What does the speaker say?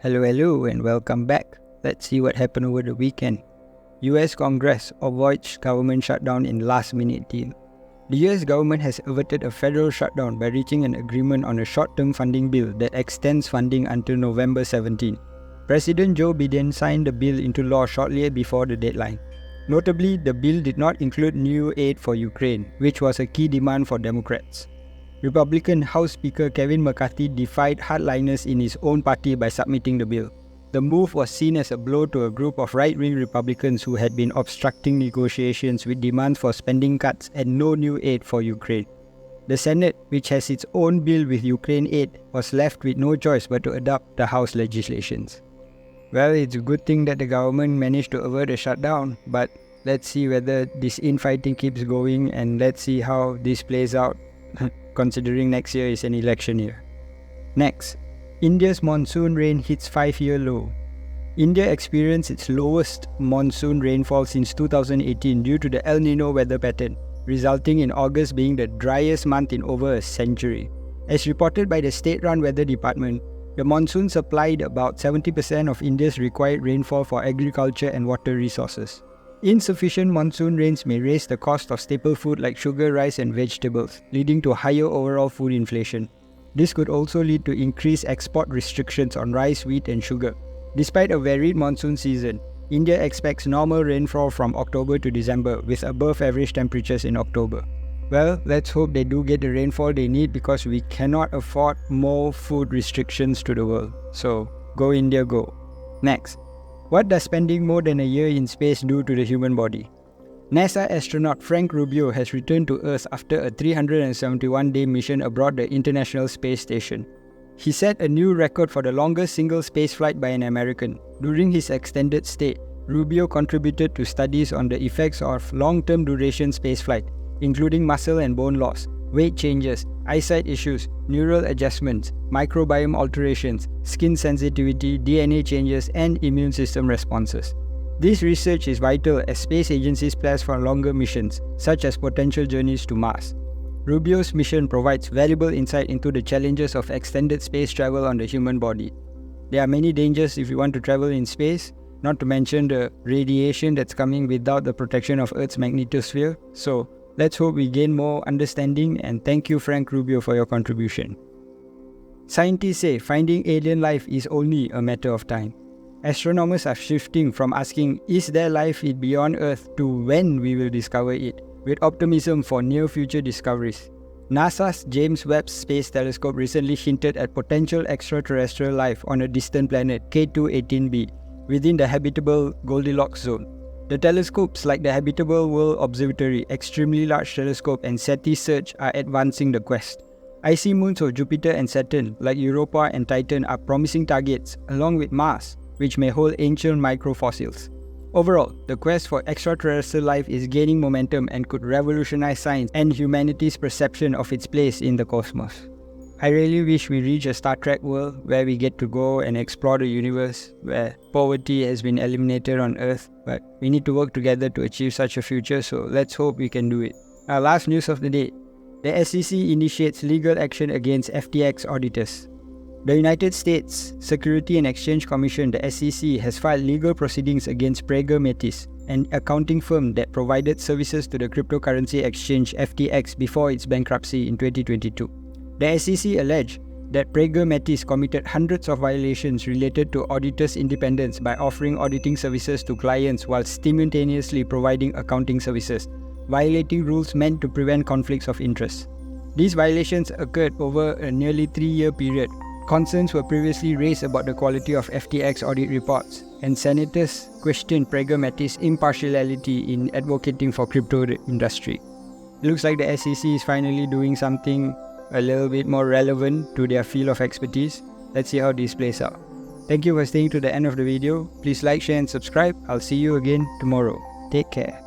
Hello, and welcome back. Let's see what happened over the weekend. US Congress avoids government shutdown in last-minute deal. The US government has averted a federal shutdown by reaching an agreement on a short-term funding bill that extends funding until November 17. President Joe Biden signed the bill into law shortly before the deadline. Notably, the bill did not include new aid for Ukraine, which was a key demand for Democrats. Republican House Speaker Kevin McCarthy defied hardliners in his own party by submitting the bill. The move was seen as a blow to a group of right-wing Republicans who had been obstructing negotiations with demands for spending cuts and no new aid for Ukraine. The Senate, which has its own bill with Ukraine aid, was left with no choice but to adopt the House legislations. Well, it's a good thing that the government managed to avert a shutdown, but let's see whether this infighting keeps going and let's see how this plays out, considering next year is an election year. Next, India's monsoon rain hits 5-year low. India experienced its lowest monsoon rainfall since 2018 due to the El Nino weather pattern, resulting in August being the driest month in over a century. As reported by the state-run weather department, the monsoon supplied about 70% of India's required rainfall for agriculture and water resources. Insufficient monsoon rains may raise the cost of staple food like sugar, rice and vegetables, leading to higher overall food inflation. This could also lead to increased export restrictions on rice, wheat and sugar. Despite a varied monsoon season, India expects normal rainfall from October to December with above average temperatures in October. Well, let's hope they do get the rainfall they need because we cannot afford more food restrictions to the world. So, go India, go. Next. What does spending more than a year in space do to the human body? NASA astronaut Frank Rubio has returned to Earth after a 371-day mission aboard the International Space Station. He set a new record for the longest single spaceflight by an American. During his extended stay, Rubio contributed to studies on the effects of long-term duration spaceflight, including muscle and bone loss, weight changes, eyesight issues, neural adjustments, microbiome alterations, skin sensitivity, DNA changes, and immune system responses. This research is vital as space agencies plan for longer missions, such as potential journeys to Mars. Rubio's mission provides valuable insight into the challenges of extended space travel on the human body. There are many dangers if you want to travel in space, not to mention the radiation that's coming without the protection of Earth's magnetosphere. So, let's hope we gain more understanding, and thank you Frank Rubio for your contribution. Scientists say finding alien life is only a matter of time. Astronomers are shifting from asking, is there life beyond Earth, to when we will discover it, with optimism for near-future discoveries. NASA's James Webb Space Telescope recently hinted at potential extraterrestrial life on a distant planet K2-18b within the habitable Goldilocks zone. The telescopes like the Habitable World Observatory, Extremely Large Telescope and SETI Search are advancing the quest. Icy moons of Jupiter and Saturn like Europa and Titan are promising targets, along with Mars, which may hold ancient microfossils. Overall, the quest for extraterrestrial life is gaining momentum and could revolutionize science and humanity's perception of its place in the cosmos. I really wish we reach a Star Trek world where we get to go and explore the universe, where poverty has been eliminated on Earth, but we need to work together to achieve such a future, so let's hope we can do it. Our last news of the day. The SEC initiates legal action against FTX auditors. The United States Security and Exchange Commission, the SEC, has filed legal proceedings against Prager Metis, an accounting firm that provided services to the cryptocurrency exchange FTX before its bankruptcy in 2022. The SEC alleged that Prager Metis committed hundreds of violations related to auditors' independence by offering auditing services to clients while simultaneously providing accounting services, violating rules meant to prevent conflicts of interest. These violations occurred over a nearly 3-year period. Concerns were previously raised about the quality of FTX audit reports, and senators questioned Prager Metis' impartiality in advocating for crypto industry. It looks like the SEC is finally doing something a little bit more relevant to their field of expertise. Let's see how this plays out. Thank you for staying to the end of the video. Please like, share and subscribe. I'll see you again tomorrow. Take care.